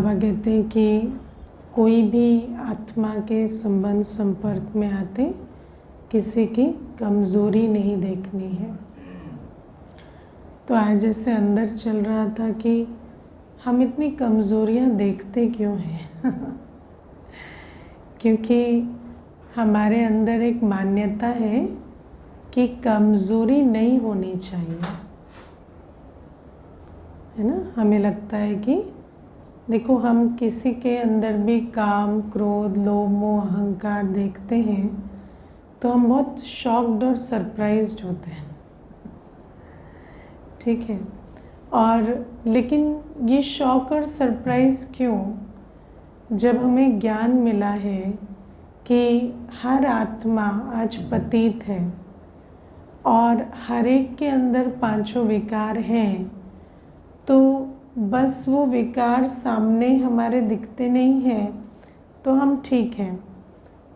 बाबा कहते हैं कि कोई भी आत्मा के संबंध संपर्क में आते किसी की कमज़ोरी नहीं देखनी है। तो आज जैसे अंदर चल रहा था कि हम इतनी कमज़ोरियाँ देखते क्यों हैं क्योंकि हमारे अंदर एक मान्यता है कि कमज़ोरी नहीं होनी चाहिए, है ना। हमें लगता है कि देखो, हम किसी के अंदर भी काम, क्रोध, लोभ, मोह, अहंकार देखते हैं तो हम बहुत शॉक्ड और सरप्राइज्ड होते हैं, ठीक है। और लेकिन ये शॉक और सरप्राइज क्यों? जब हमें ज्ञान मिला है कि हर आत्मा आज पतित है और हर एक के अंदर पांचों विकार हैं, तो बस वो विकार सामने हमारे दिखते नहीं हैं तो हम ठीक हैं।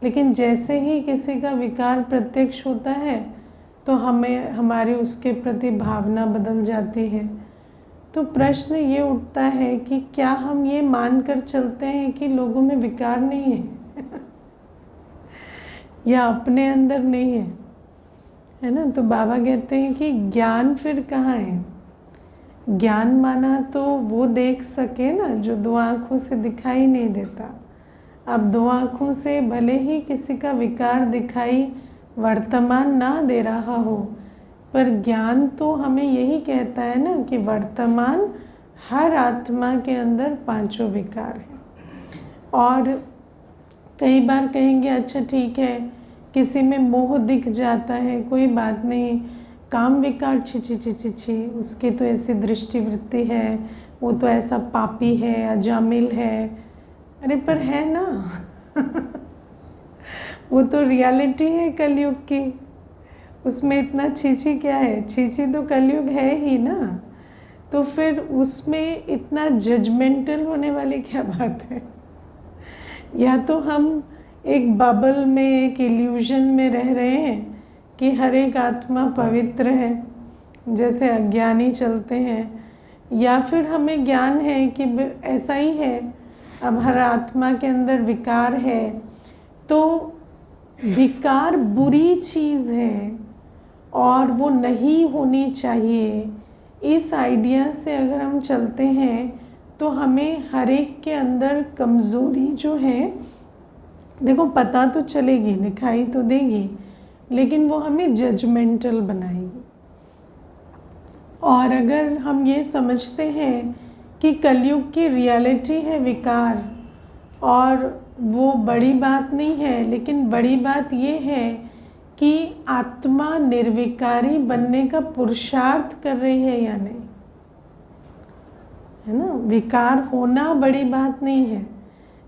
लेकिन जैसे ही किसी का विकार प्रत्यक्ष होता है तो हमें हमारी उसके प्रति भावना बदल जाती है। तो प्रश्न ये उठता है कि क्या हम ये मानकर चलते हैं कि लोगों में विकार नहीं है या अपने अंदर नहीं है ना। तो बाबा कहते हैं कि ज्ञान फिर कहाँ है? ज्ञान माना तो वो देख सके ना जो दो आँखों से दिखाई नहीं देता। अब दो आँखों से भले ही किसी का विकार दिखाई वर्तमान ना दे रहा हो, पर ज्ञान तो हमें यही कहता है ना कि वर्तमान हर आत्मा के अंदर पांचों विकार हैं। और कई बार कहेंगे अच्छा ठीक है, किसी में मोह दिख जाता है, कोई बात नहीं, काम विकार छी छी छी छी छी, उसकी तो ऐसी दृष्टिवृत्ति है, वो तो ऐसा पापी है, अजामिल है। अरे पर है ना वो तो रियलिटी है कलयुग की, उसमें इतना छीछी क्या है? छीछी तो कलयुग है ही ना। तो फिर उसमें इतना जजमेंटल होने वाली क्या बात है? या तो हम एक बबल में, एक इल्यूजन में रह रहे हैं कि हर एक आत्मा पवित्र है, जैसे अज्ञानी चलते हैं, या फिर हमें ज्ञान है कि ऐसा ही है, अब हर आत्मा के अंदर विकार है। तो विकार बुरी चीज़ है और वो नहीं होनी चाहिए, इस आइडिया से अगर हम चलते हैं तो हमें हर एक के अंदर कमज़ोरी जो है, देखो पता तो चलेगी, दिखाई तो देगी, लेकिन वो हमें जजमेंटल बनाएगी। और अगर हम ये समझते हैं कि कलयुग की रियलिटी है विकार, और वो बड़ी बात नहीं है, लेकिन बड़ी बात ये है कि आत्मा निर्विकारी बनने का पुरुषार्थ कर रही है या नहीं, है ना। विकार होना बड़ी बात नहीं है,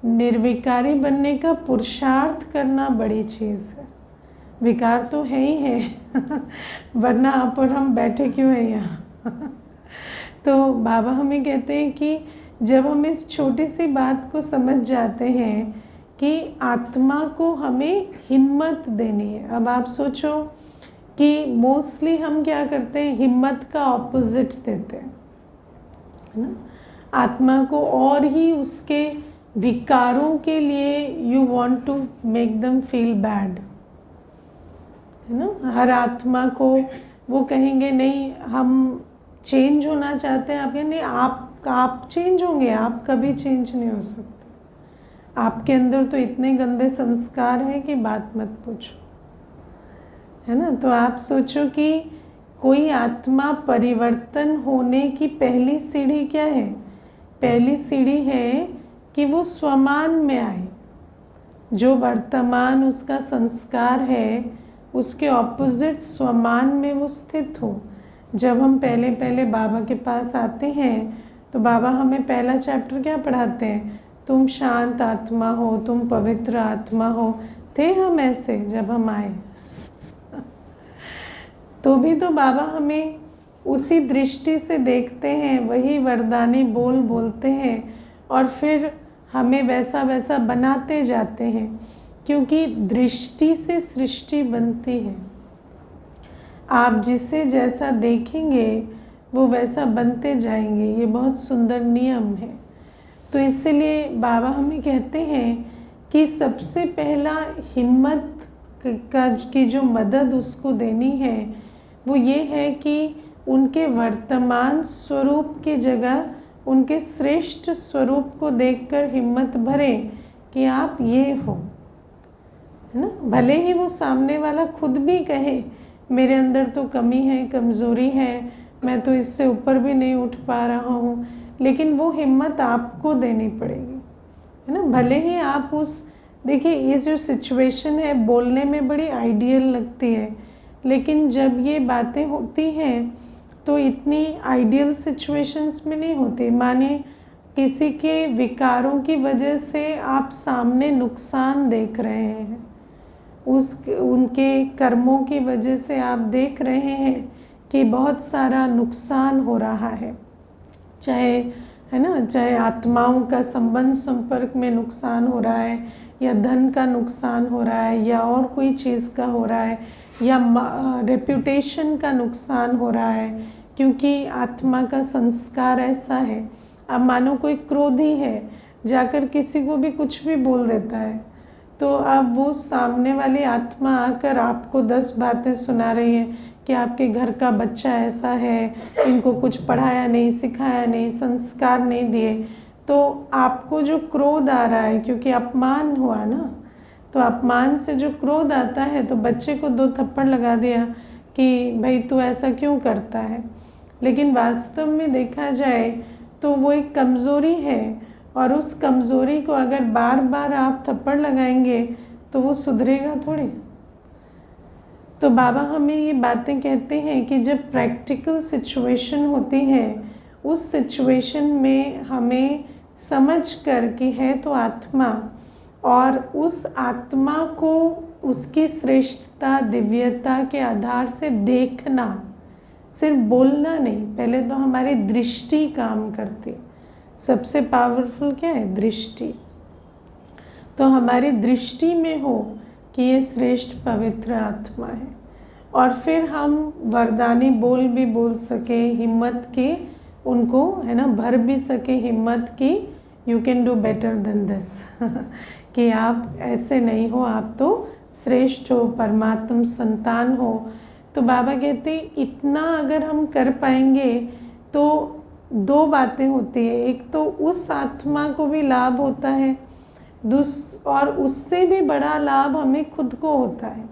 निर्विकारी बनने का पुरुषार्थ करना बड़ी चीज़ है। विकार तो है ही है वरना आप और हम बैठे क्यों हैं यहाँ तो बाबा हमें कहते हैं कि जब हम इस छोटी सी बात को समझ जाते हैं कि आत्मा को हमें हिम्मत देनी है। अब आप सोचो कि मोस्टली हम क्या करते हैं, हिम्मत का ऑपोजिट देते हैं, है ना। आत्मा को और ही उसके विकारों के लिए you want to make them feel bad, है ना। हर आत्मा को वो कहेंगे नहीं हम चेंज होना चाहते हैं, आप कहेंगे नहीं आप चेंज होंगे, आप कभी चेंज नहीं हो सकते, आपके अंदर तो इतने गंदे संस्कार हैं कि बात मत पूछो, है ना। तो आप सोचो कि कोई आत्मा परिवर्तन होने की पहली सीढ़ी क्या है? पहली सीढ़ी है कि वो स्वमान में आए, जो वर्तमान उसका संस्कार है उसके ऑपोजिट स्वमान में वो स्थित हो। जब हम पहले पहले बाबा के पास आते हैं तो बाबा हमें पहला चैप्टर क्या पढ़ाते हैं? तुम शांत आत्मा हो, तुम पवित्र आत्मा हो। थे हम ऐसे जब हम आए तो भी तो बाबा हमें उसी दृष्टि से देखते हैं, वही वरदानी बोल बोलते हैं और फिर हमें वैसा वैसा बनाते जाते हैं, क्योंकि दृष्टि से सृष्टि बनती है। आप जिसे जैसा देखेंगे वो वैसा बनते जाएंगे, ये बहुत सुंदर नियम है। तो इसीलिए बाबा हमें कहते हैं कि सबसे पहला हिम्मत की जो मदद उसको देनी है वो ये है कि उनके वर्तमान स्वरूप की जगह उनके श्रेष्ठ स्वरूप को देखकर हिम्मत भरे कि आप ये हो, है ना। भले ही वो सामने वाला खुद भी कहे मेरे अंदर तो कमी है, कमज़ोरी है, मैं तो इससे ऊपर भी नहीं उठ पा रहा हूँ, लेकिन वो हिम्मत आपको देनी पड़ेगी, है ना। भले ही आप उस देखिए ये जो सिचुएशन है बोलने में बड़ी आइडियल लगती है, लेकिन जब ये बातें होती हैं तो इतनी आइडियल सिचुएशंस में नहीं होती। मानिए किसी के विकारों की वजह से आप सामने नुकसान देख रहे हैं, उनके कर्मों की वजह से आप देख रहे हैं कि बहुत सारा नुकसान हो रहा है, चाहे है ना, चाहे आत्माओं का संबंध संपर्क में नुकसान हो रहा है, या धन का नुकसान हो रहा है, या और कोई चीज़ का हो रहा है, या रेप्यूटेशन का नुकसान हो रहा है, क्योंकि आत्मा का संस्कार ऐसा है। अब मानो कोई क्रोधी है, जाकर किसी को भी कुछ भी बोल देता है, तो अब वो सामने वाली आत्मा आकर आपको 10 बातें सुना रही है कि आपके घर का बच्चा ऐसा है, इनको कुछ पढ़ाया नहीं, सिखाया नहीं, संस्कार नहीं दिए, तो आपको जो क्रोध आ रहा है क्योंकि अपमान हुआ ना, तो अपमान से जो क्रोध आता है तो बच्चे को 2 थप्पड़ लगा दिया कि भाई तू ऐसा क्यों करता है। लेकिन वास्तव में देखा जाए तो वो एक कमज़ोरी है, और उस कमज़ोरी को अगर बार बार आप थप्पड़ लगाएंगे तो वो सुधरेगा थोड़ी। तो बाबा हमें ये बातें कहते हैं कि जब प्रैक्टिकल सिचुएशन होती है उस सिचुएशन में हमें समझ कर कि है तो आत्मा, और उस आत्मा को उसकी श्रेष्ठता दिव्यता के आधार से देखना, सिर्फ बोलना नहीं। पहले तो हमारी दृष्टि काम करती, सबसे पावरफुल क्या है, दृष्टि। तो हमारी दृष्टि में हो कि ये श्रेष्ठ पवित्र आत्मा है, और फिर हम वरदानी बोल भी बोल सके, हिम्मत की उनको, है ना, भर भी सके हिम्मत की, you can do better than this कि आप ऐसे नहीं हो, आप तो श्रेष्ठ हो, परमात्म संतान हो। तो बाबा कहते इतना अगर हम कर पाएंगे तो 2 बातें होती है, एक तो उस आत्मा को भी लाभ होता है, और उससे भी बड़ा लाभ हमें खुद को होता है,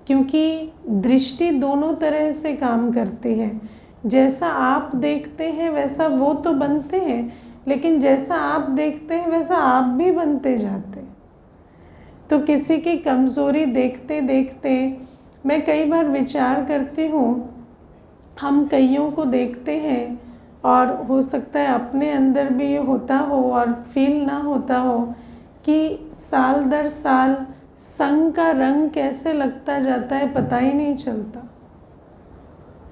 क्योंकि दृष्टि दोनों तरह से काम करती है। जैसा आप देखते हैं वैसा वो तो बनते हैं, लेकिन जैसा आप देखते हैं वैसा आप भी बनते जाते हैं। तो किसी की कमज़ोरी देखते देखते मैं कई बार विचार करती हूँ, हम कईयों को देखते हैं और हो सकता है अपने अंदर भी ये होता हो और फील ना होता हो कि साल दर साल संग का रंग कैसे लगता जाता है, पता ही नहीं चलता,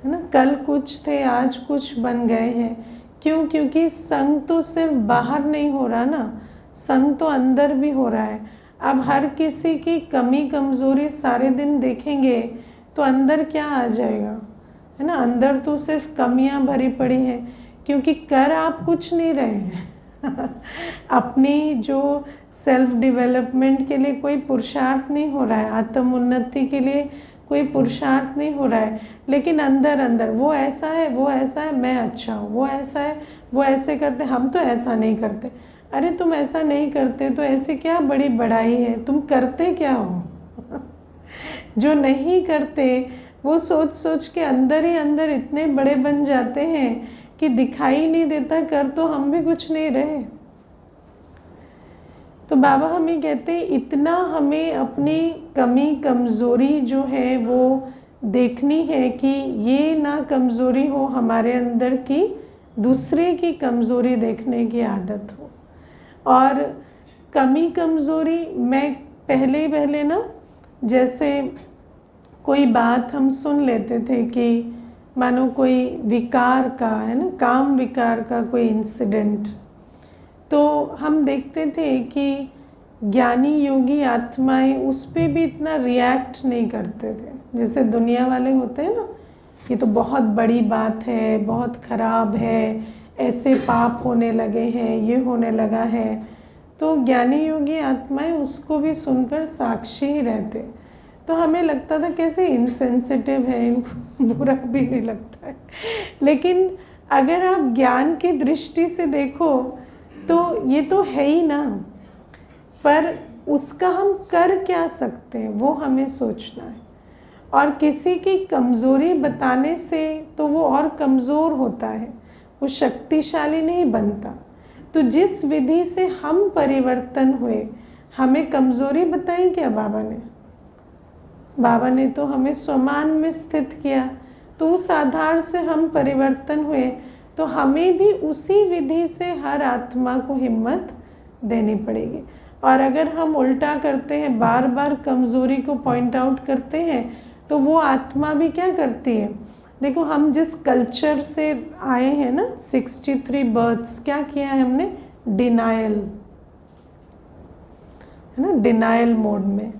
है ना। कल कुछ थे, आज कुछ बन गए हैं। क्यों? क्योंकि संग तो सिर्फ बाहर नहीं हो रहा ना, संग तो अंदर भी हो रहा है। अब हर किसी की कमी कमज़ोरी सारे दिन देखेंगे तो अंदर क्या आ जाएगा, है ना। अंदर तो सिर्फ कमियां भरी पड़ी हैं, क्योंकि कर आप कुछ नहीं रहे हैं अपनी जो सेल्फ डेवलपमेंट के लिए कोई पुरुषार्थ नहीं हो रहा है, आत्म उन्नति के लिए कोई पुरुषार्थ नहीं हो रहा है, लेकिन अंदर अंदर वो ऐसा है, वो ऐसा है, मैं अच्छा हूँ, वो ऐसा है, वो ऐसे करते, हम तो ऐसा नहीं करते। अरे तुम ऐसा नहीं करते तो ऐसे क्या बड़ी बड़ाई है, तुम करते क्या हो जो नहीं करते वो सोच सोच के अंदर ही अंदर इतने बड़े बन जाते हैं कि दिखाई नहीं देता, कर तो हम भी कुछ नहीं रहे। तो बाबा हमें कहते हैं इतना हमें अपनी कमी कमज़ोरी जो है वो देखनी है कि ये ना कमज़ोरी हो हमारे अंदर की, दूसरे की कमज़ोरी देखने की आदत हो। और कमी कमज़ोरी मैं पहले ना, जैसे कोई बात हम सुन लेते थे कि मानो कोई विकार का, है ना, काम विकार का कोई इंसिडेंट, तो हम देखते थे कि ज्ञानी योगी आत्माएं उस पर भी इतना रिएक्ट नहीं करते थे जैसे दुनिया वाले होते हैं ना, ये तो बहुत बड़ी बात है, बहुत ख़राब है, ऐसे पाप होने लगे हैं, ये होने लगा है, तो ज्ञानी योगी आत्माएं उसको भी सुनकर साक्षी ही रहते। तो हमें लगता था कैसे इनसेंसिटिव है, इनको बुरा भी नहीं लगता है। लेकिन अगर आप ज्ञान की दृष्टि से देखो तो ये तो है ही ना, पर उसका हम कर क्या सकते हैं वो हमें सोचना है। और किसी की कमज़ोरी बताने से तो वो और कमज़ोर होता है, वो शक्तिशाली नहीं बनता। तो जिस विधि से हम परिवर्तन हुए, हमें कमज़ोरी बताई क्या बाबा ने? बाबा ने तो हमें स्वमान में स्थित किया, तो उस आधार से हम परिवर्तन हुए। तो हमें भी उसी विधि से हर आत्मा को हिम्मत देनी पड़ेगी। और अगर हम उल्टा करते हैं, बार बार कमज़ोरी को पॉइंट आउट करते हैं, तो वो आत्मा भी क्या करती है? देखो, हम जिस कल्चर से आए हैं ना, 63 बर्थ्स, क्या किया है हमने? डिनायल, है ना, डिनायल मोड में।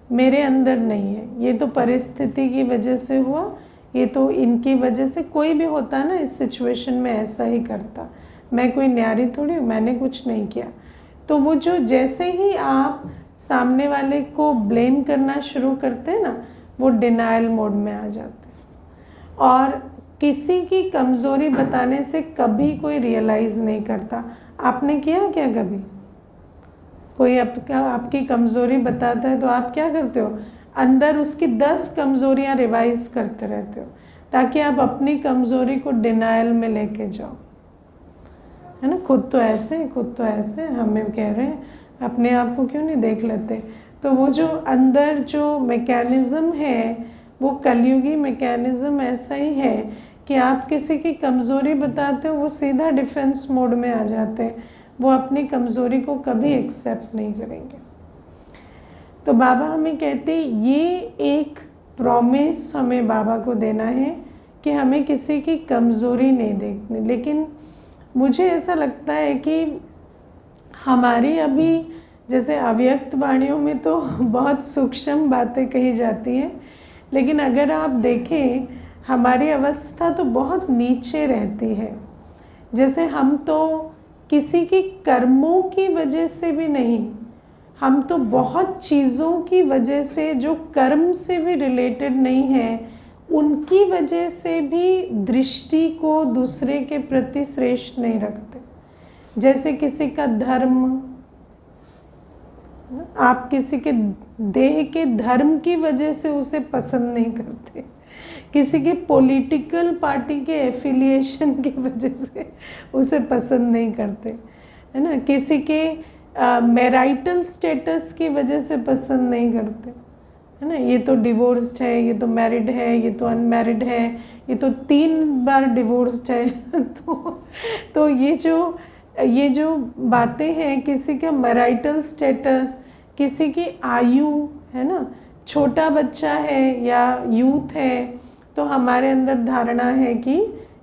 मेरे अंदर नहीं है, ये तो परिस्थिति की वजह से हुआ, ये तो इनकी वजह से। कोई भी होता है ना इस सिचुएशन में ऐसा ही करता, मैं कोई न्यारी थोड़ी हूँ, मैंने कुछ नहीं किया। तो वो जो जैसे ही आप सामने वाले को ब्लेम करना शुरू करते हैं ना, वो डिनायल मोड में आ जाते हैं। और किसी की कमज़ोरी बताने से कभी कोई रियलाइज़ नहीं करता। आपने किया क्या कभी? कोई आपकी कमज़ोरी बताता है तो आप क्या करते हो? अंदर उसकी 10 कमज़ोरियाँ रिवाइज़ करते रहते हो, ताकि आप अपनी कमज़ोरी को डिनायल में लेके जाओ, है ना। खुद तो ऐसे हमें कह रहे हैं, अपने आप को क्यों नहीं देख लेते? तो वो जो अंदर जो मैकेनिज़्म है, वो कलयुगी मैकेनिज़्म ऐसा ही है कि आप किसी की कमज़ोरी बताते हो, वो सीधा डिफेंस मोड में आ जाते हैं, वो अपनी कमज़ोरी को कभी एक्सेप्ट नहीं करेंगे। तो बाबा हमें कहते हैं, ये एक प्रॉमिस हमें बाबा को देना है कि हमें किसी की कमज़ोरी नहीं देखनी। लेकिन मुझे ऐसा लगता है कि हमारी अभी जैसे अव्यक्त वाणियों में तो बहुत सूक्ष्म बातें कही जाती हैं, लेकिन अगर आप देखें हमारी अवस्था तो बहुत नीचे रहती है। जैसे हम तो किसी की कर्मों की वजह से भी नहीं, हम तो बहुत चीज़ों की वजह से जो कर्म से भी रिलेटेड नहीं है, उनकी वजह से भी दृष्टि को दूसरे के प्रति श्रेष्ठ नहीं रखते। जैसे किसी का धर्म, आप किसी के देह के धर्म की वजह से उसे पसंद नहीं करते, किसी के पॉलिटिकल पार्टी के एफिलिएशन की वजह से उसे पसंद नहीं करते, है ना, किसी के मैरिटल स्टेटस की वजह से पसंद नहीं करते, है ना। ये तो डिवोर्स्ड है, ये तो मैरिड है, ये तो अनमैरिड है, ये तो 3 बार डिवोर्स्ड है। तो ये जो बातें हैं, किसी का मैरिटल स्टेटस, किसी की आयु, है ना, छोटा बच्चा है या यूथ है, तो हमारे अंदर धारणा है कि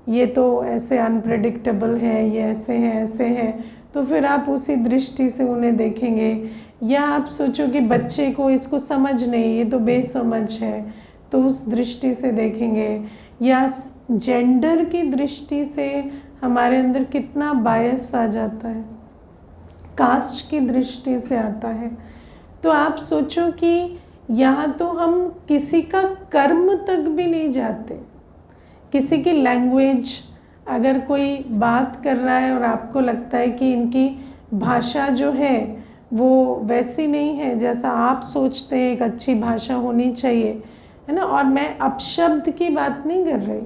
ये तो ऐसे अनप्रेडिक्टेबल है, ये ऐसे हैं, तो फिर आप उसी दृष्टि से उन्हें देखेंगे। या आप सोचो कि बच्चे को इसको समझ नहीं, ये तो बेसमझ है, तो उस दृष्टि से देखेंगे। या जेंडर की दृष्टि से हमारे अंदर कितना बायस आ जाता है, कास्ट की दृष्टि से आता है। तो आप सोचो कि यहाँ तो हम किसी का कर्म तक भी नहीं जाते, किसी की लैंग्वेज, अगर कोई बात कर रहा है और आपको लगता है कि इनकी भाषा जो है वो वैसी नहीं है जैसा आप सोचते हैं एक अच्छी भाषा होनी चाहिए, है ना। और मैं अपशब्द की बात नहीं कर रही,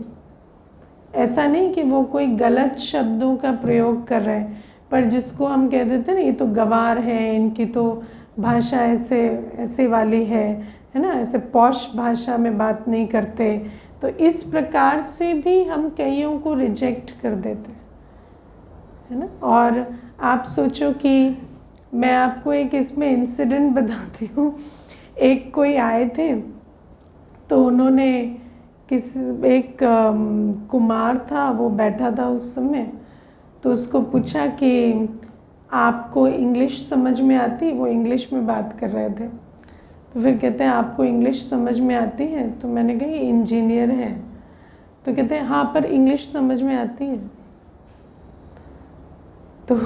ऐसा नहीं कि वो कोई गलत शब्दों का प्रयोग कर रहे हैं, पर जिसको हम कह देते हैं ना, ये तो गंवार है, इनकी तो भाषा ऐसे वाली है ना, ऐसे पॉश भाषा में बात नहीं करते, तो इस प्रकार से भी हम कईयों को रिजेक्ट कर देते हैं, है ना। और आप सोचो कि मैं आपको एक इसमें इंसिडेंट बताती हूँ। एक कोई आए थे, तो उन्होंने एक कुमार था, वो बैठा था उस समय, तो उसको पूछा कि आपको इंग्लिश समझ में आती? वो इंग्लिश में बात कर रहे थे, तो फिर कहते हैं आपको इंग्लिश समझ में आती है? तो मैंने कहा इंजीनियर है, तो कहते हैं हाँ, पर इंग्लिश समझ में आती है। तो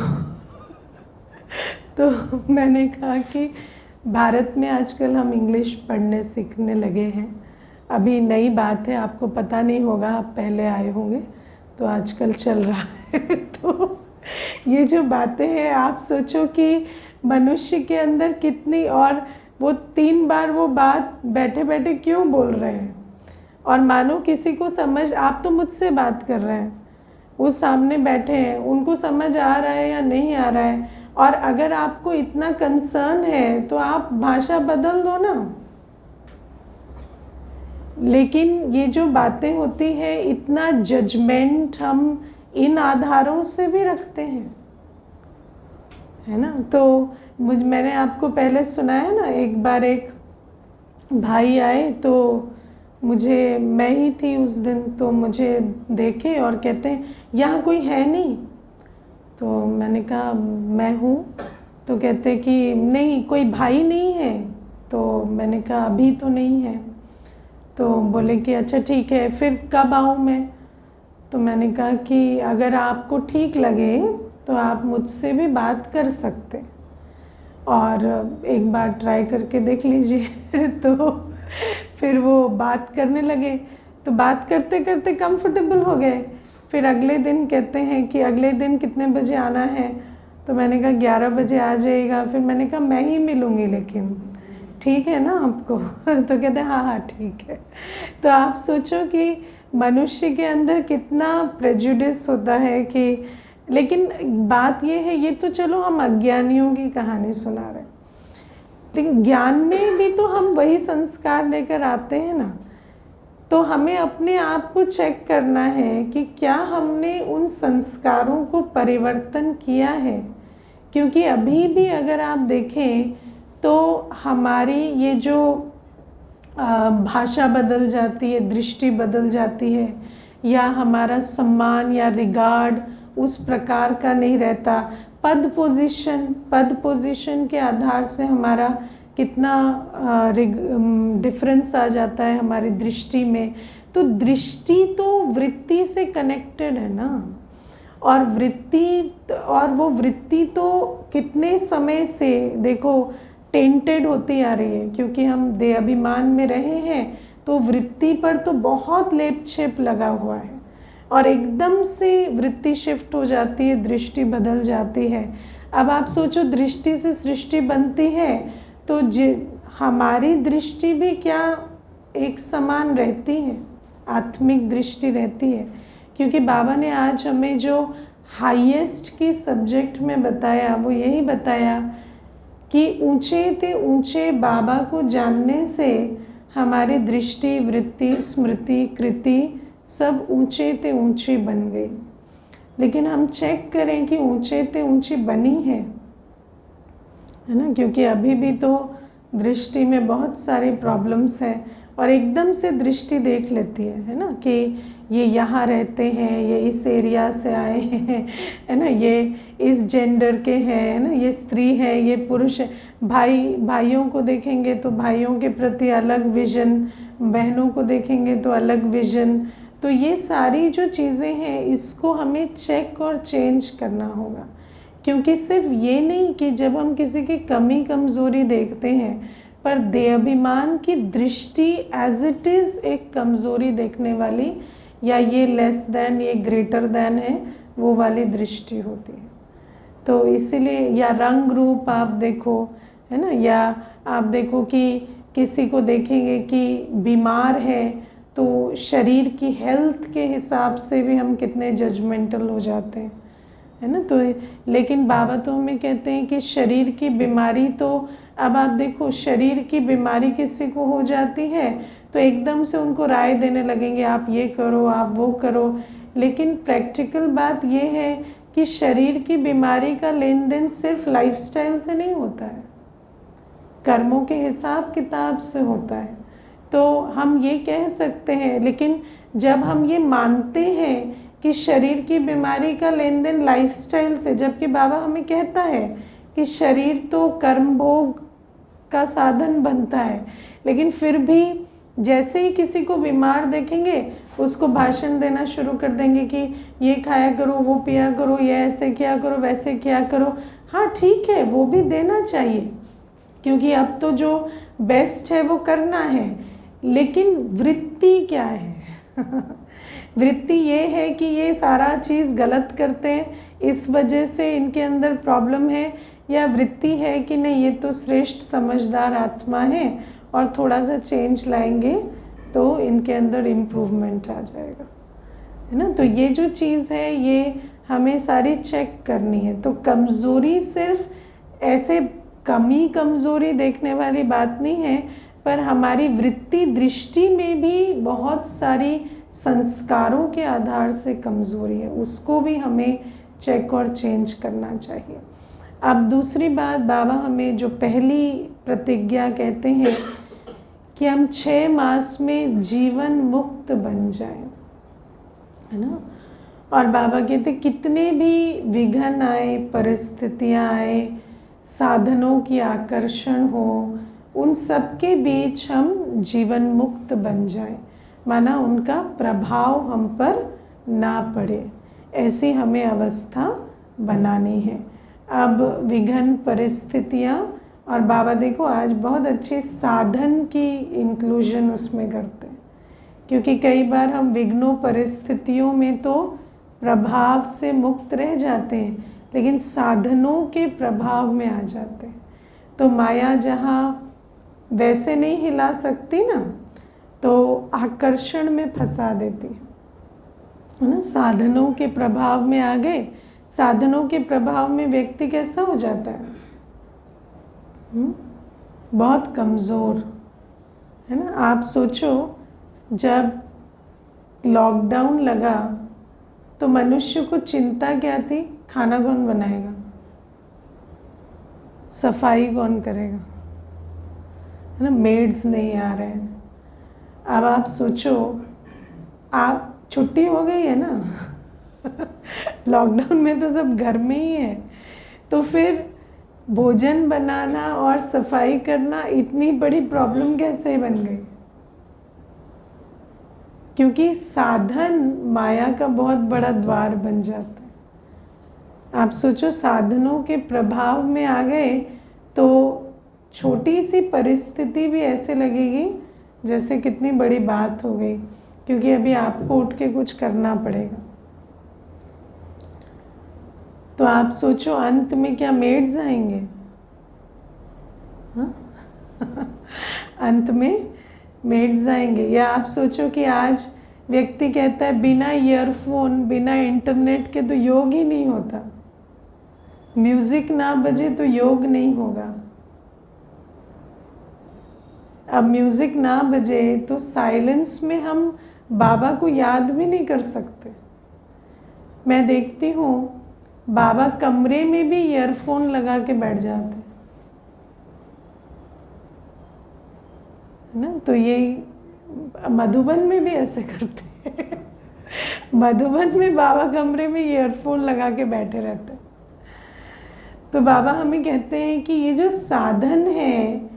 तो मैंने कहा कि भारत में आजकल हम इंग्लिश पढ़ने सीखने लगे हैं, अभी नई बात है, आपको पता नहीं होगा, आप पहले आए होंगे, तो आजकल चल रहा है। तो ये जो बातें हैं, आप सोचो कि मनुष्य के अंदर कितनी, और वो 3 बार वो बात बैठे बैठे क्यों बोल रहे हैं, और मानो किसी को समझ, आप तो मुझसे बात कर रहे हैं, वो सामने बैठे हैं, उनको समझ आ रहा है या नहीं आ रहा है, और अगर आपको इतना कंसर्न है तो आप भाषा बदल दो ना। लेकिन ये जो बातें होती हैं, इतना जजमेंट हम इन आधारों से भी रखते हैं, है ना। तो मैंने आपको पहले सुनाया ना, एक बार एक भाई आए, तो मुझे, मैं ही थी उस दिन, तो मुझे देखे और कहते हैं यहाँ कोई है नहीं। तो मैंने कहा मैं हूँ। तो कहते कि नहीं, कोई भाई नहीं है। तो मैंने कहा अभी तो नहीं है। तो बोले कि अच्छा ठीक है, फिर कब आऊँ मैं। तो मैंने कहा कि अगर आपको ठीक लगे तो आप मुझसे भी बात कर सकते, और एक बार ट्राई करके देख लीजिए। तो फिर वो बात करने लगे, तो बात करते करते कंफर्टेबल हो गए। फिर अगले दिन कहते हैं कि अगले दिन कितने बजे आना है। तो मैंने कहा 11 बजे आ जाएगा। फिर मैंने कहा मैं ही मिलूँगी, लेकिन ठीक है ना आपको। तो कहते हैं हाँ हाँ ठीक है। तो आप सोचो कि मनुष्य के अंदर कितना प्रेजुडिस होता है कि, लेकिन बात ये है, ये तो चलो हम अज्ञानियों की कहानी सुना रहे हैं, लेकिन ज्ञान में भी तो हम वही संस्कार लेकर आते हैं ना। तो हमें अपने आप को चेक करना है कि क्या हमने उन संस्कारों को परिवर्तन किया है। क्योंकि अभी भी अगर आप देखें तो हमारी ये जो भाषा बदल जाती है, दृष्टि बदल जाती है, या हमारा सम्मान या रिगार्ड उस प्रकार का नहीं रहता। पद पोजीशन के आधार से हमारा कितना डिफरेंस आ जाता है हमारी दृष्टि में। तो दृष्टि तो वृत्ति से कनेक्टेड है ना, और वो वृत्ति तो कितने समय से देखो टेंटेड होती आ रही है, क्योंकि हम देह अभिमान में रहे हैं, तो वृत्ति पर तो बहुत लेप छेप लगा हुआ है, और एकदम से वृत्ति शिफ्ट हो जाती है, दृष्टि बदल जाती है। अब आप सोचो, दृष्टि से सृष्टि बनती है, तो हमारी दृष्टि भी क्या एक समान रहती है, आत्मिक दृष्टि रहती है। क्योंकि बाबा ने आज हमें जो हाईएस्ट की सब्जेक्ट में बताया, वो यही बताया कि ऊंचे ते ऊंचे बाबा को जानने से हमारी दृष्टि, वृत्ति, स्मृति, कृति सब ऊंचे ते ऊंची बन गई। लेकिन हम चेक करें कि ऊंचे ते ऊंची बनी है ना। क्योंकि अभी भी तो दृष्टि में बहुत सारी प्रॉब्लम्स हैं, और एकदम से दृष्टि देख लेती है ना, कि ये यहाँ रहते हैं, ये इस एरिया से आए हैं, है ना, ये इस जेंडर के हैं, है ना, ये स्त्री है, ये पुरुष है। भाइयों को देखेंगे तो भाइयों के प्रति अलग विज़न, बहनों को देखेंगे तो अलग विज़न। तो ये सारी जो चीज़ें हैं, इसको हमें चेक और चेंज करना होगा। क्योंकि सिर्फ ये नहीं कि जब हम किसी की कमी कमज़ोरी देखते हैं, पर देहाभिमान की दृष्टि एज इट इज़ एक कमज़ोरी देखने वाली, या ये लेस दैन, ये ग्रेटर दैन है, वो वाली दृष्टि होती है। तो इसीलिए, या रंग रूप आप देखो, है ना, या आप देखो कि किसी को देखेंगे कि बीमार है, तो शरीर की हेल्थ के हिसाब से भी हम कितने जजमेंटल हो जाते हैं, है ना। तो लेकिन बाबा तो हमें कहते हैं कि शरीर की बीमारी, तो अब आप देखो, शरीर की बीमारी किसी को हो जाती है तो एकदम से उनको राय देने लगेंगे, आप ये करो, आप वो करो। लेकिन प्रैक्टिकल बात ये है कि शरीर की बीमारी का लेन देन सिर्फ लाइफस्टाइल से नहीं होता है, कर्मों के हिसाब किताब से होता है। तो हम ये कह सकते हैं, लेकिन जब हम ये मानते हैं कि शरीर की बीमारी का लेन देन लाइफस्टाइल से, जबकि बाबा हमें कहता है कि शरीर तो कर्म भोग का साधन बनता है, लेकिन फिर भी जैसे ही किसी को बीमार देखेंगे उसको भाषण देना शुरू कर देंगे कि ये खाया करो, वो पिया करो, ये ऐसे किया करो, वैसे किया करो। हाँ ठीक है, वो भी देना चाहिए, क्योंकि अब तो जो बेस्ट है वो करना है, लेकिन वृत्ति क्या है? वृत्ति ये है कि ये सारा चीज़ गलत करते हैं, इस वजह से इनके अंदर प्रॉब्लम है, या वृत्ति है कि नहीं ये तो श्रेष्ठ समझदार आत्मा है और थोड़ा सा चेंज लाएंगे तो इनके अंदर इम्प्रूवमेंट आ जाएगा, है ना। तो ये जो चीज़ है ये हमें सारी चेक करनी है। तो कमज़ोरी सिर्फ ऐसे कमी कमज़ोरी देखने वाली बात नहीं है, पर हमारी वृत्ति दृष्टि में भी बहुत सारी संस्कारों के आधार से कमज़ोरी है, उसको भी हमें चेक और चेंज करना चाहिए। अब दूसरी बात, बाबा हमें जो पहली प्रतिज्ञा कहते हैं कि हम 6 मास में जीवन मुक्त बन जाएं, है ना। और बाबा कहते कितने भी विघ्न आए, परिस्थितियाँ आए, साधनों की आकर्षण हो, उन सब के बीच हम जीवन मुक्त बन जाएं, माना उनका प्रभाव हम पर ना पड़े, ऐसी हमें अवस्था बनानी है। अब विघ्न परिस्थितियाँ, और बाबा देखो आज बहुत अच्छी साधन की इंक्लूजन उसमें करते हैं, क्योंकि कई बार हम विघ्नों परिस्थितियों में तो प्रभाव से मुक्त रह जाते हैं, लेकिन साधनों के प्रभाव में आ जाते हैं। तो माया जहाँ वैसे नहीं हिला सकती ना, तो आकर्षण में फंसा देती है ना। साधनों के प्रभाव में आ गए, साधनों के प्रभाव में व्यक्ति कैसा हो जाता है? बहुत कमज़ोर, है ना। आप सोचो जब लॉकडाउन लगा तो मनुष्य को चिंता क्या थी? खाना कौन बनाएगा, सफाई कौन करेगा, है ना। मेड्स नहीं आ रहे हैं। अब आप सोचो, आप छुट्टी हो गई है ना लॉकडाउन में तो सब घर में ही है, तो फिर भोजन बनाना और सफाई करना इतनी बड़ी प्रॉब्लम कैसे बन गई? क्योंकि साधन माया का बहुत बड़ा द्वार बन जाता है। आप सोचो साधनों के प्रभाव में आ गए तो छोटी सी परिस्थिति भी ऐसे लगेगी जैसे कितनी बड़ी बात हो गई, क्योंकि अभी आपको उठ के कुछ करना पड़ेगा। तो आप सोचो अंत में क्या मेड्स आएंगे? हाँ? अंत में मेड्स आएंगे। या आप सोचो कि आज व्यक्ति कहता है बिना ईयरफोन, बिना इंटरनेट के तो योग ही नहीं होता, म्यूजिक ना बजे तो योग नहीं होगा। अब म्यूजिक ना बजे तो साइलेंस में हम बाबा को याद भी नहीं कर सकते। मैं देखती हूँ बाबा कमरे में भी ईयरफोन लगा के बैठ जाते हैं, है ना। तो ये मधुबन में भी ऐसे करते हैं मधुबन में बाबा कमरे में ईयरफोन लगा के बैठे रहते हैं। तो बाबा हमें कहते हैं कि ये जो साधन है,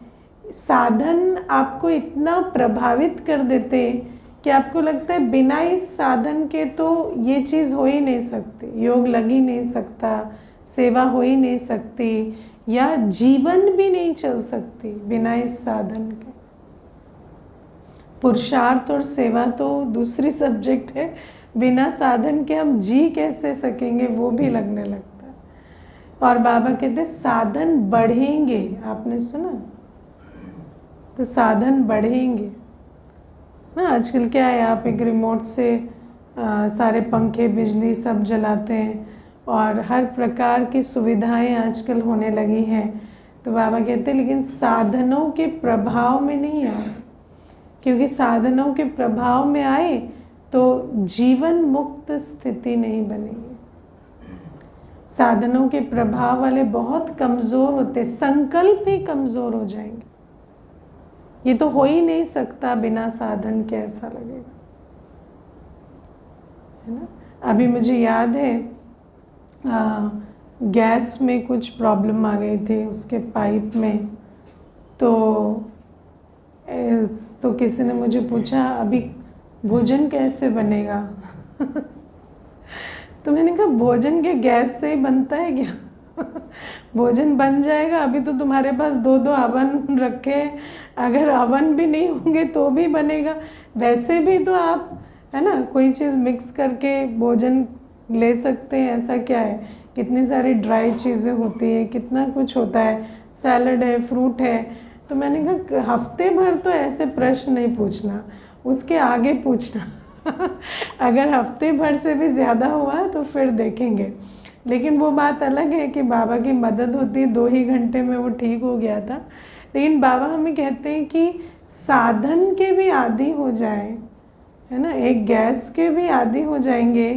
साधन आपको इतना प्रभावित कर देते कि आपको लगता है बिना इस साधन के तो ये चीज़ हो ही नहीं सकती, योग लग ही नहीं सकता, सेवा हो ही नहीं सकती, या जीवन भी नहीं चल सकती बिना इस साधन के। पुरुषार्थ और सेवा तो दूसरी सब्जेक्ट है, बिना साधन के हम जी कैसे सकेंगे वो भी लगने लगता है। और बाबा कहते साधन बढ़ेंगे, आपने सुना? तो साधन बढ़ेंगे ना। आजकल क्या है, आप एक रिमोट से सारे पंखे बिजली सब जलाते हैं और हर प्रकार की सुविधाएं आजकल होने लगी हैं। तो बाबा कहते हैं लेकिन साधनों के प्रभाव में नहीं आए, क्योंकि साधनों के प्रभाव में आए तो जीवन मुक्त स्थिति नहीं बनेगी। साधनों के प्रभाव वाले बहुत कमज़ोर होते, संकल्प ही कमज़ोर हो जाएंगे। ये तो हो ही नहीं सकता बिना साधन के, ऐसा लगेगा, है ना। अभी मुझे याद है गैस में कुछ प्रॉब्लम आ गई थी उसके पाइप में, तो किसी ने मुझे पूछा अभी भोजन कैसे बनेगा? तो मैंने कहा भोजन के गैस से ही बनता है क्या? भोजन बन जाएगा। अभी तो तुम्हारे पास 2-2 अवन रखे, अगर अवन भी नहीं होंगे तो भी बनेगा। वैसे भी तो आप, है ना, कोई चीज़ मिक्स करके भोजन ले सकते हैं, ऐसा क्या है? कितनी सारी ड्राई चीज़ें होती है, कितना कुछ होता है, सैलड है, फ्रूट है। तो मैंने कहा हफ्ते भर तो ऐसे प्रश्न नहीं पूछना, उसके आगे पूछना। अगर हफ्ते भर से भी ज़्यादा हुआ तो फिर देखेंगे। लेकिन वो बात अलग है कि बाबा की मदद होती, 2 ही घंटे में वो ठीक हो गया था। लेकिन बाबा हमें कहते हैं कि साधन के भी आदी हो जाए, है ना, एक गैस के भी आदी हो जाएंगे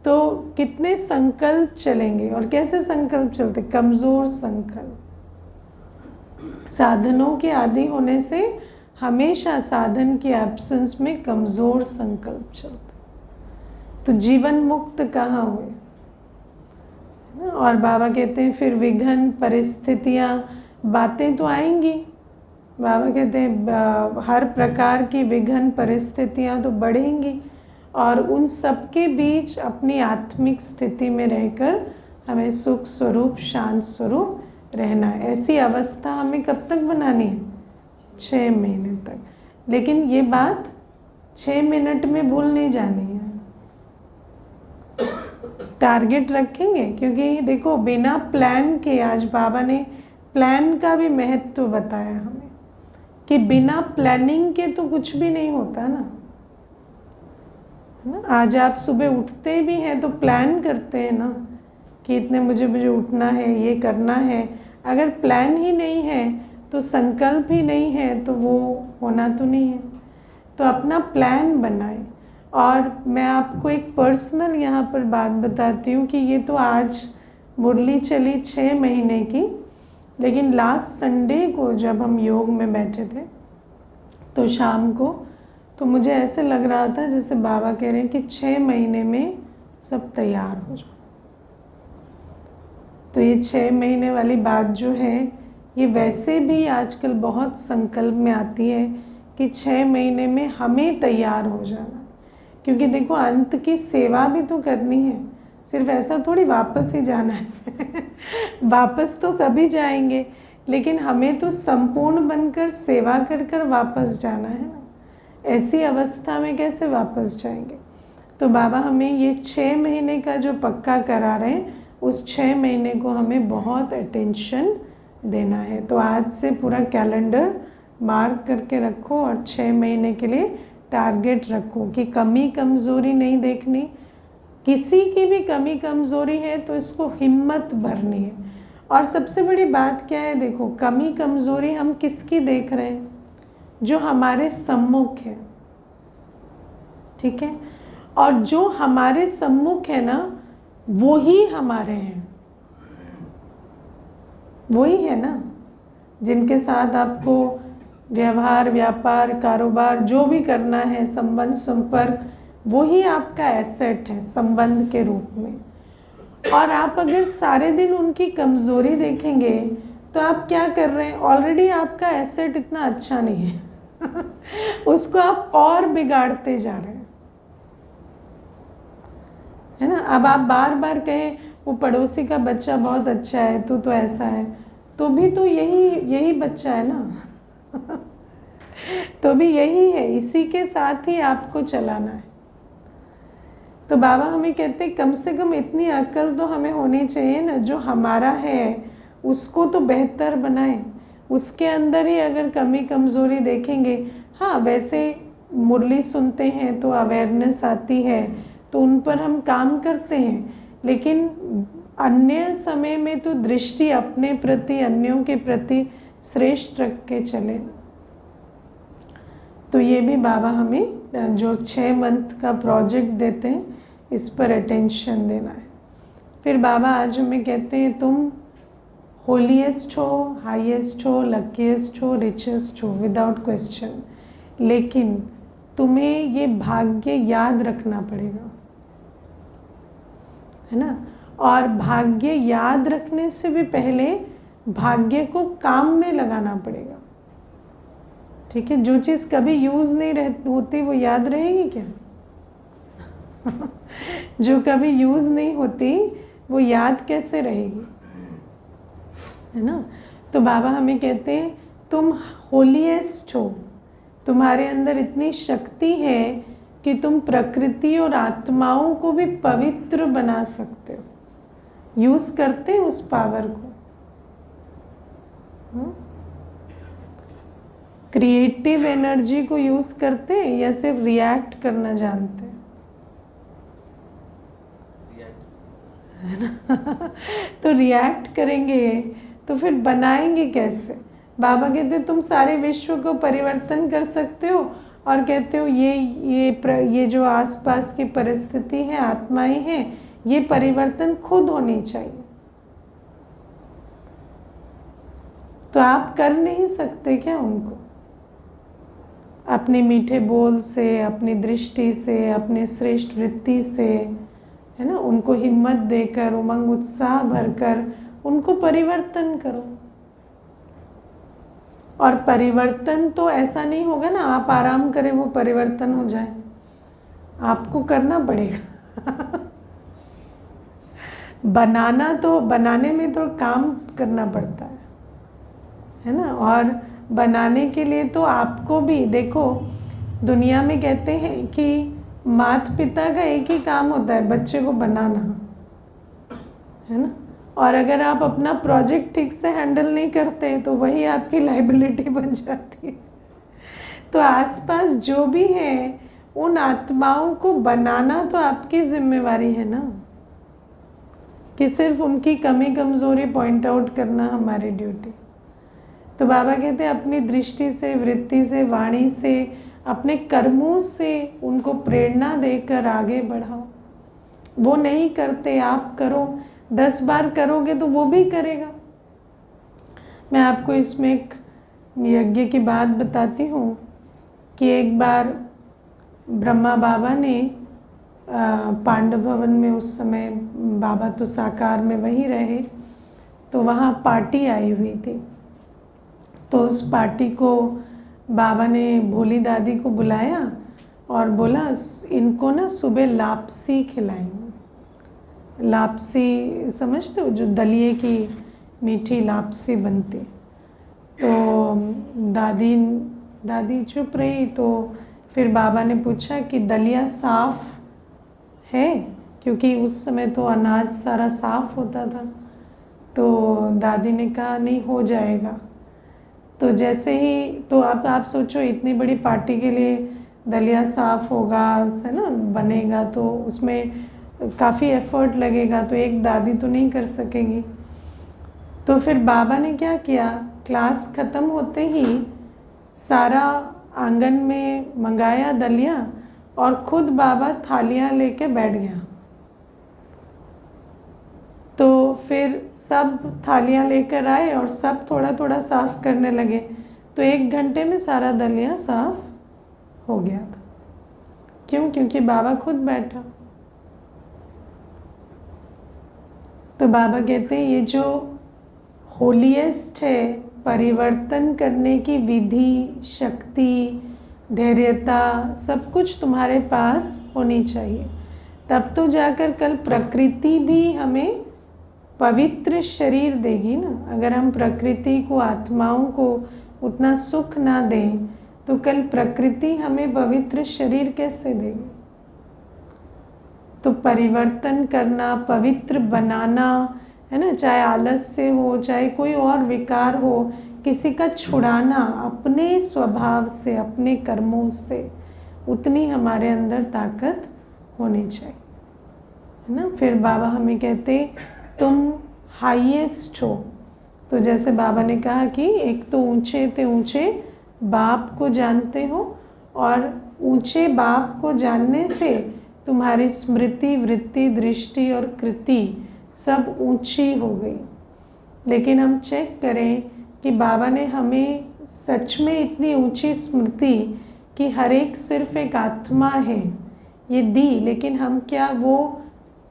तो कितने संकल्प चलेंगे। और कैसे संकल्प चलते? कमज़ोर संकल्प। साधनों के आदी होने से हमेशा साधन की एब्सेंस में कमज़ोर संकल्प चलते, तो जीवन मुक्त कहाँ हुए? और बाबा कहते हैं फिर विघ्न, परिस्थितियाँ, बातें तो आएंगी। बाबा कहते हैं हर प्रकार की विघ्न परिस्थितियाँ तो बढ़ेंगी, और उन सब के बीच अपनी आत्मिक स्थिति में रहकर हमें सुख स्वरूप, शांत स्वरूप रहना है। ऐसी अवस्था हमें कब तक बनानी है? 6 महीने तक। लेकिन ये बात 6 मिनट में भूल नहीं जानी है, टारगेट रखेंगे। क्योंकि देखो बिना प्लान के, आज बाबा ने प्लान का भी महत्व बताया हमें कि बिना प्लानिंग के तो कुछ भी नहीं होता ना। आज आप सुबह उठते भी हैं तो प्लान करते हैं ना कि इतने मुझे उठना है, ये करना है। अगर प्लान ही नहीं है तो संकल्प ही नहीं है तो वो होना तो नहीं है। तो अपना प्लान बनाएं। और मैं आपको एक पर्सनल यहाँ पर बात बताती हूँ कि ये तो आज मुरली चली 6 महीने की, लेकिन लास्ट संडे को जब हम योग में बैठे थे तो शाम को, तो मुझे ऐसे लग रहा था जैसे बाबा कह रहे हैं कि 6 महीने में सब तैयार हो जाओ। तो ये 6 महीने वाली बात जो है ये वैसे भी आजकल बहुत संकल्प में आती है कि 6 महीने में हमें तैयार हो जाना। क्योंकि देखो अंत की सेवा भी तो करनी है, सिर्फ ऐसा थोड़ी वापस ही जाना है। वापस तो सभी जाएंगे, लेकिन हमें तो संपूर्ण बनकर सेवा कर कर वापस जाना है ना। ऐसी अवस्था में कैसे वापस जाएंगे? तो बाबा हमें ये 6 महीने का जो पक्का करा रहे हैं, उस 6 महीने को हमें बहुत अटेंशन देना है। तो आज से पूरा कैलेंडर मार्क करके रखो और 6 महीने के लिए टारगेट रखो कि कमी कमज़ोरी नहीं देखनी। किसी की भी कमी कमज़ोरी है तो इसको हिम्मत भरनी है। और सबसे बड़ी बात क्या है? देखो कमी कमज़ोरी हम किसकी देख रहे हैं? जो हमारे सम्मुख है, ठीक है। और जो हमारे सम्मुख है ना, वो ही हमारे हैं, वही है ना जिनके साथ आपको व्यवहार, व्यापार, कारोबार जो भी करना है, संबंध, संपर्क, वही आपका एसेट है संबंध के रूप में। और आप अगर सारे दिन उनकी कमज़ोरी देखेंगे तो आप क्या कर रहे हैं? ऑलरेडी आपका एसेट इतना अच्छा नहीं है। उसको आप और बिगाड़ते जा रहे हैं, है ना। अब आप बार बार कहें वो पड़ोसी का बच्चा बहुत अच्छा है, तू तो ऐसा है, तो भी तो यही बच्चा है ना। तो भी यही है, इसी के साथ ही आपको चलाना है। तो बाबा हमें कहते हैं कम से कम इतनी अक्ल तो हमें होनी चाहिए ना, जो हमारा है उसको तो बेहतर बनाएं। उसके अंदर ही अगर कमी कमज़ोरी देखेंगे, हाँ वैसे मुरली सुनते हैं तो अवेयरनेस आती है, तो उन पर हम काम करते हैं, लेकिन अन्य समय में तो दृष्टि अपने प्रति, अन्यों के प्रति श्रेष्ठ रख के चले। तो ये भी बाबा हमें जो 6 मंथ का प्रोजेक्ट देते हैं, इस पर अटेंशन देना है। फिर बाबा आज हमें कहते हैं तुम होलीएस्ट हो, हाईएस्ट हो, लकीएस्ट हो, रिचेस्ट हो, विदाउट क्वेश्चन, लेकिन तुम्हें ये भाग्य याद रखना पड़ेगा, है ना। और भाग्य याद रखने से भी पहले भाग्य को काम में लगाना पड़ेगा, ठीक है, जो चीज़ कभी यूज़ नहीं होती वो याद रहेगी क्या? जो कभी यूज़ नहीं होती वो याद कैसे रहेगी, है ना? तो बाबा हमें कहते हैं तुम होलीएस्ट हो, तुम्हारे अंदर इतनी शक्ति है कि तुम प्रकृति और आत्माओं को भी पवित्र बना सकते हो। यूज़ करते उस पावर को, क्रिएटिव एनर्जी को यूज़ करते हैं या सिर्फ रिएक्ट करना जानते हैं, है ना? तो रिएक्ट करेंगे तो फिर बनाएंगे कैसे? बाबा कहते तुम सारे विश्व को परिवर्तन कर सकते हो और कहते हो ये जो आसपास की परिस्थिति है, आत्माएं हैं, ये परिवर्तन खुद होनी चाहिए। तो आप कर नहीं सकते क्या उनको? अपने मीठे बोल से, अपनी दृष्टि से, अपने श्रेष्ठ वृत्ति से, है ना, उनको हिम्मत देकर, उमंग उत्साह भरकर उनको परिवर्तन करो। और परिवर्तन तो ऐसा नहीं होगा ना आप आराम करें वो परिवर्तन हो जाए, आपको करना पड़ेगा। बनाने में तो काम करना पड़ता है ना? और बनाने के लिए तो आपको भी देखो, दुनिया में कहते हैं कि माता पिता का एक ही काम होता है, बच्चे को बनाना, है ना? और अगर आप अपना प्रोजेक्ट ठीक से हैंडल नहीं करते तो वही आपकी लाइबिलिटी बन जाती है। तो आसपास जो भी है उन आत्माओं को बनाना तो आपकी जिम्मेवारी है ना, कि सिर्फ उनकी कमी कमज़ोरी पॉइंट आउट करना हमारी ड्यूटी। तो बाबा कहते हैं अपनी दृष्टि से, वृत्ति से, वाणी से, अपने कर्मों से उनको प्रेरणा देकर आगे बढ़ाओ। वो नहीं करते, आप करो, 10 बार करोगे तो वो भी करेगा। मैं आपको इसमें एक यज्ञ की बात बताती हूँ कि एक बार ब्रह्मा बाबा ने पांडव भवन में, उस समय बाबा तो साकार में वहीं रहे, तो वहाँ पार्टी आई हुई थी। तो उस पार्टी को बाबा ने भोली दादी को बुलाया और बोला इनको ना सुबह लापसी खिलाएंगे। लापसी समझते हो, जो दलिए की मीठी लापसी बनती। तो दादी चुप रही। तो फिर बाबा ने पूछा कि दलिया साफ है, क्योंकि उस समय तो अनाज सारा साफ होता था। तो दादी ने कहा नहीं, हो जाएगा। तो जैसे ही, तो अब आप सोचो इतनी बड़ी पार्टी के लिए दलिया साफ होगा, है ना, बनेगा, तो उसमें काफ़ी एफर्ट लगेगा, तो एक दादी तो नहीं कर सकेगी। तो फिर बाबा ने क्या किया, क्लास ख़त्म होते ही सारा आंगन में मंगाया दलिया और खुद बाबा थालियाँ लेके बैठ गया। तो फिर सब थालियाँ लेकर आए और सब थोड़ा थोड़ा साफ़ करने लगे। तो 1 घंटे में सारा दलिया साफ हो गया था। क्यों? क्योंकि बाबा खुद बैठा। तो बाबा कहते हैं ये जो होलीएस्ट है, परिवर्तन करने की विधि, शक्ति, धैर्यता, सब कुछ तुम्हारे पास होनी चाहिए। तब तो जाकर कल प्रकृति भी हमें पवित्र शरीर देगी ना। अगर हम प्रकृति को, आत्माओं को उतना सुख ना दें तो कल प्रकृति हमें पवित्र शरीर कैसे देगी? तो परिवर्तन करना, पवित्र बनाना, है ना, चाहे आलस्य हो, चाहे कोई और विकार हो, किसी का छुड़ाना अपने स्वभाव से, अपने कर्मों से, उतनी हमारे अंदर ताकत होनी चाहिए, है ना। फिर बाबा हमें कहते तुम हाईएस्ट हो। तो जैसे बाबा ने कहा कि एक तो ऊंचे ते ऊंचे बाप को जानते हो, और ऊंचे बाप को जानने से तुम्हारी स्मृति, वृत्ति, दृष्टि और कृति सब ऊंची हो गई। लेकिन हम चेक करें कि बाबा ने हमें सच में इतनी ऊंची स्मृति कि हर एक सिर्फ एक आत्मा है ये दी, लेकिन हम क्या वो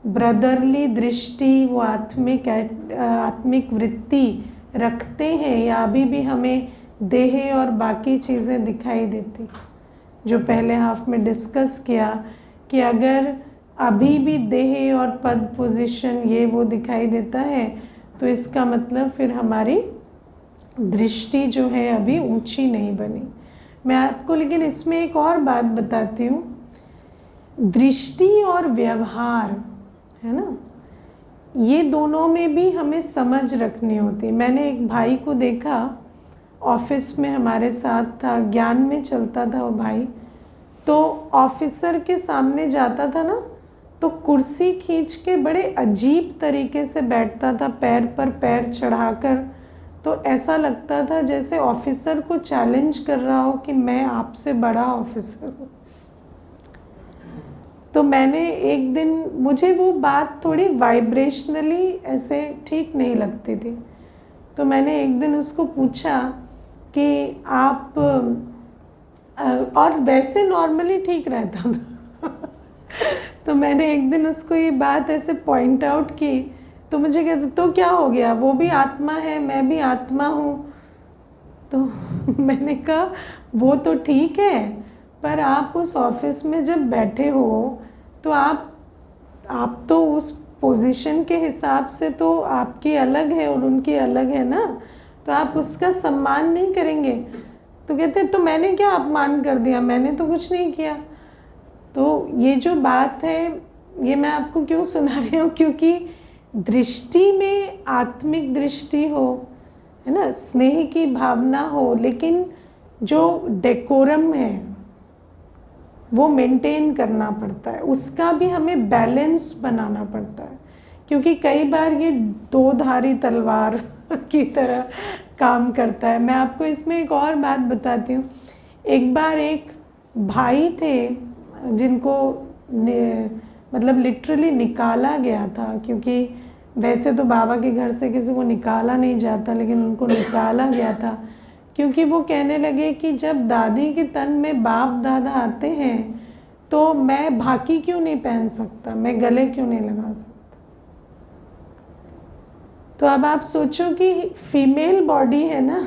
ब्रदरली दृष्टि, वो आत्मिक वृत्ति रखते हैं, या अभी भी हमें देह और बाकी चीज़ें दिखाई देती। जो पहले हाफ में डिस्कस किया कि अगर अभी भी देह और पद पोजीशन ये वो दिखाई देता है तो इसका मतलब फिर हमारी दृष्टि जो है अभी ऊंची नहीं बनी। मैं आपको लेकिन इसमें एक और बात बताती हूँ, दृष्टि और व्यवहार है ना, ये दोनों में भी हमें समझ रखनी होती है। मैंने एक भाई को देखा, ऑफिस में हमारे साथ था, ज्ञान में चलता था वो भाई, तो ऑफिसर के सामने जाता था ना तो कुर्सी खींच के बड़े अजीब तरीके से बैठता था, पैर पर पैर चढ़ाकर। तो ऐसा लगता था जैसे ऑफिसर को चैलेंज कर रहा हो कि मैं आपसे बड़ा ऑफिसर हूँ। तो मैंने एक दिन, मुझे वो बात थोड़ी वाइब्रेशनली ऐसे ठीक नहीं लगती थी, तो मैंने एक दिन उसको पूछा कि आप, और वैसे नॉर्मली ठीक रहता था तो मैंने एक दिन उसको ये बात ऐसे पॉइंट आउट की, तो मुझे कहते तो क्या हो गया, वो भी आत्मा है, मैं भी आत्मा हूँ। तो मैंने कहा वो तो ठीक है, पर आप उस ऑफिस में जब बैठे हो तो आप तो उस पोजीशन के हिसाब से तो आपकी अलग है और उनकी अलग है ना, तो आप उसका सम्मान नहीं करेंगे। तो कहते तो मैंने क्या अपमान कर दिया, मैंने तो कुछ नहीं किया। तो ये जो बात है ये मैं आपको क्यों सुना रही हूँ, क्योंकि दृष्टि में आत्मिक दृष्टि हो, है ना, स्नेह की भावना हो, लेकिन जो डेकोरम है वो मेंटेन करना पड़ता है, उसका भी हमें बैलेंस बनाना पड़ता है, क्योंकि कई बार ये दो धारी तलवार की तरह काम करता है। मैं आपको इसमें एक और बात बताती हूँ। एक बार एक भाई थे जिनको मतलब लिटरली निकाला गया था, क्योंकि वैसे तो बाबा के घर से किसी को निकाला नहीं जाता, लेकिन उनको निकाला गया था क्योंकि वो कहने लगे कि जब दादी के तन में बाप दादा आते हैं तो मैं भाकी क्यों नहीं पहन सकता, मैं गले क्यों नहीं लगा सकता। तो अब आप सोचो कि फीमेल बॉडी है ना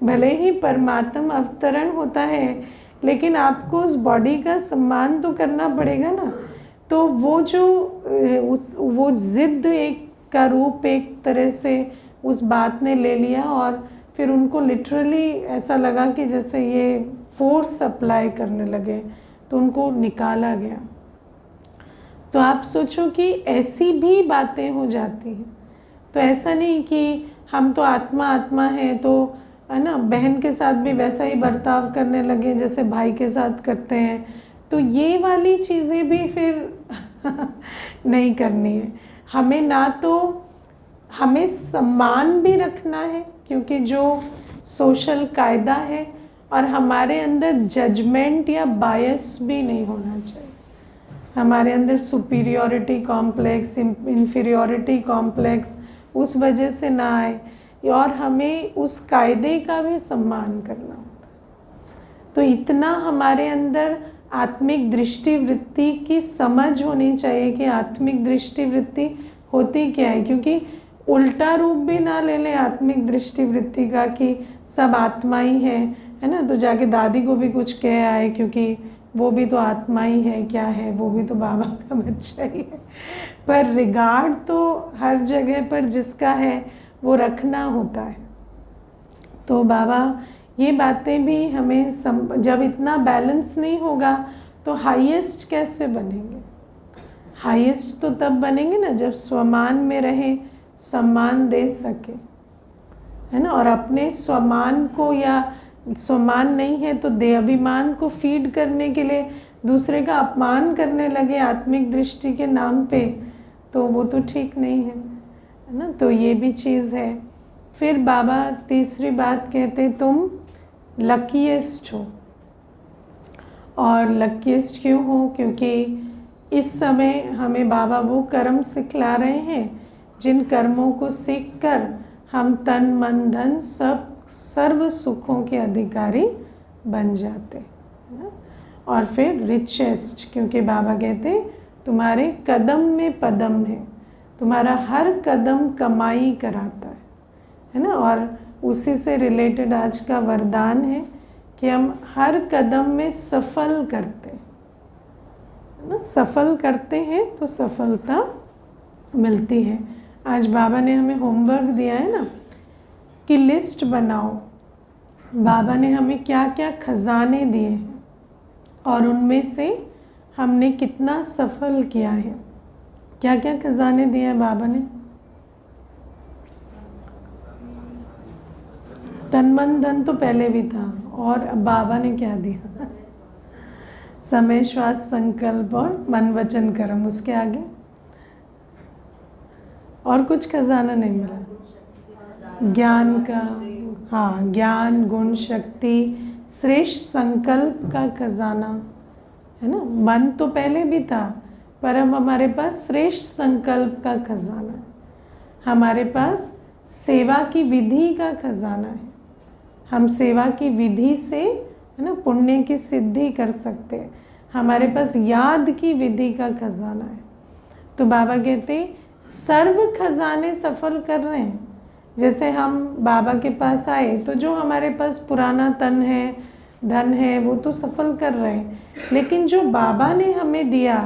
भले ही परमात्म अवतरण होता है, लेकिन आपको उस बॉडी का सम्मान तो करना पड़ेगा ना। तो वो जो वो जिद एक का रूप एक तरह से उस बात ने ले लिया, और फिर उनको लिटरली ऐसा लगा कि जैसे ये फोर्स अप्लाई करने लगे, तो उनको निकाला गया। तो आप सोचो कि ऐसी भी बातें हो जाती हैं। तो ऐसा नहीं कि हम तो आत्मा आत्मा हैं, तो है ना, बहन के साथ भी वैसा ही बर्ताव करने लगे जैसे भाई के साथ करते हैं। तो ये वाली चीज़ें भी फिर नहीं करनी है हमें। ना तो हमें सम्मान भी रखना है, क्योंकि जो सोशल कायदा है, और हमारे अंदर जजमेंट या बायस भी नहीं होना चाहिए। हमारे अंदर सुपीरियॉरिटी कॉम्प्लेक्स, इन्फीरियॉरिटी कॉम्प्लेक्स उस वजह से ना आए, और हमें उस कायदे का भी सम्मान करना होता है। तो इतना हमारे अंदर आत्मिक दृष्टि वृत्ति की समझ होनी चाहिए कि आत्मिक दृष्टि वृत्ति होती क्या है, क्योंकि उल्टा रूप भी ना ले लें आत्मिक दृष्टि वृत्ति का कि सब आत्मा ही है ना, तो जाके दादी को भी कुछ कह आए, क्योंकि वो भी तो आत्मा ही है, क्या है, वो भी तो बाबा का बच्चा ही है। पर रिगार्ड तो हर जगह पर जिसका है वो रखना होता है। तो बाबा ये बातें भी हमें जब इतना बैलेंस नहीं होगा तो हाईएस्ट कैसे बनेंगे। हाईएस्ट तो तब बनेंगे ना जब स्वमान में रहे, सम्मान दे सके, है ना, और अपने स्वमान को, या स्वमान नहीं है तो देहाभिमान को फीड करने के लिए दूसरे का अपमान करने लगे आत्मिक दृष्टि के नाम पे, तो वो तो ठीक नहीं है ना। तो ये भी चीज़ है। फिर बाबा तीसरी बात कहते तुम लकीएस्ट हो। और लकीएस्ट क्यों हो, क्योंकि इस समय हमें बाबा वो कर्म सिखला रहे हैं जिन कर्मों को सीखकर हम तन मन धन सब सर्व सुखों के अधिकारी बन जाते हैं। और फिर रिचेस्ट, क्योंकि बाबा कहते तुम्हारे कदम में पदम है, तुम्हारा हर कदम कमाई कराता है ना, और उसी से रिलेटेड आज का वरदान है कि हम हर कदम में सफल करते हैं ना, सफल करते हैं तो सफलता मिलती है। आज बाबा ने हमें होमवर्क दिया है ना कि लिस्ट बनाओ। बाबा ने हमें क्या क्या खजाने दिए हैं और उनमें से हमने कितना सफल किया है। क्या क्या खजाने दिए हैं बाबा ने? तन मन धन तो पहले भी था, और बाबा ने क्या दिया? समय श्वास संकल्प और मन वचन कर्म। उसके आगे और कुछ खजाना नहीं मिला। ज्ञान का, हाँ, ज्ञान, गुण, शक्ति, श्रेष्ठ संकल्प का खजाना है ना। मन तो पहले भी था, पर अब हमारे पास श्रेष्ठ संकल्प का खजाना है। हमारे पास सेवा की विधि का खजाना है। हम सेवा की विधि से, है ना, पुण्य की सिद्धि कर सकते हैं। हमारे पास याद की विधि का खजाना है। तो बाबा कहते सर्व खजाने सफल कर रहे हैं। जैसे हम बाबा के पास आए तो जो हमारे पास पुराना तन है, धन है, वो तो सफल कर रहे हैं, लेकिन जो बाबा ने हमें दिया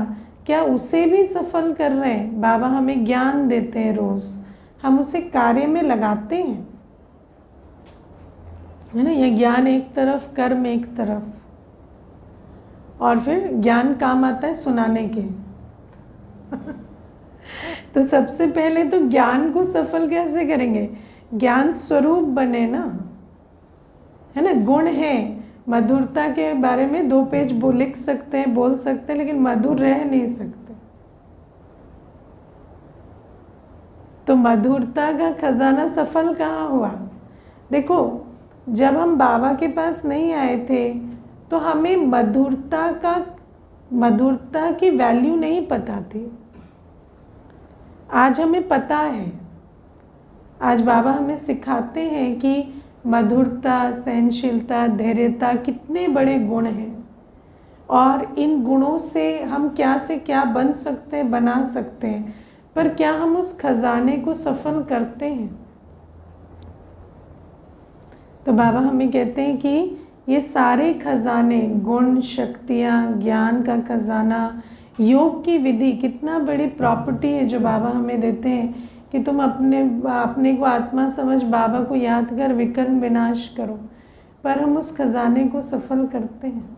क्या उसे भी सफल कर रहे हैं? बाबा हमें ज्ञान देते हैं रोज़, हम उसे कार्य में लगाते हैं, है ना। यह ज्ञान एक तरफ, कर्म एक तरफ, और फिर ज्ञान काम आता है सुनाने के। तो सबसे पहले तो ज्ञान को सफल कैसे करेंगे? ज्ञान स्वरूप बने ना, है ना। गुण है, मधुरता के बारे में 2 पेज लिख सकते हैं, बोल सकते हैं, लेकिन मधुर रह नहीं सकते। तो मधुरता का खजाना सफल कहाँ हुआ? देखो, जब हम बाबा के पास नहीं आए थे तो हमें मधुरता की वैल्यू नहीं पता थी। आज हमें पता है। आज बाबा हमें सिखाते हैं कि मधुरता, सहनशीलता, धैर्यता कितने बड़े गुण हैं, और इन गुणों से हम क्या से क्या बन सकते हैं, बना सकते हैं, पर क्या हम उस खजाने को सफल करते हैं? तो बाबा हमें कहते हैं कि ये सारे खजाने, गुण, शक्तियाँ, ज्ञान का खजाना, योग की विधि, कितना बड़ी प्रॉपर्टी है जो बाबा हमें देते हैं कि तुम अपने को आत्मा समझ बाबा को याद कर विकर्म विनाश करो। पर हम उस खजाने को सफल करते हैं,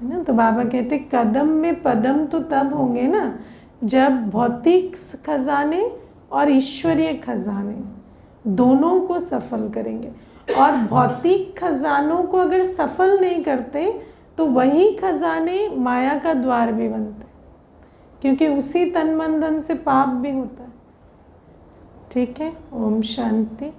है ना। तो बाबा कहते कदम में पदम तो तब होंगे ना जब भौतिक खजाने और ईश्वरीय खजाने दोनों को सफल करेंगे। और भौतिक खजानों को अगर सफल नहीं करते तो वही खजाने माया का द्वार भी बनते, क्योंकि उसी तन मन धन से पाप भी होता है। ठीक है। ओम शांति।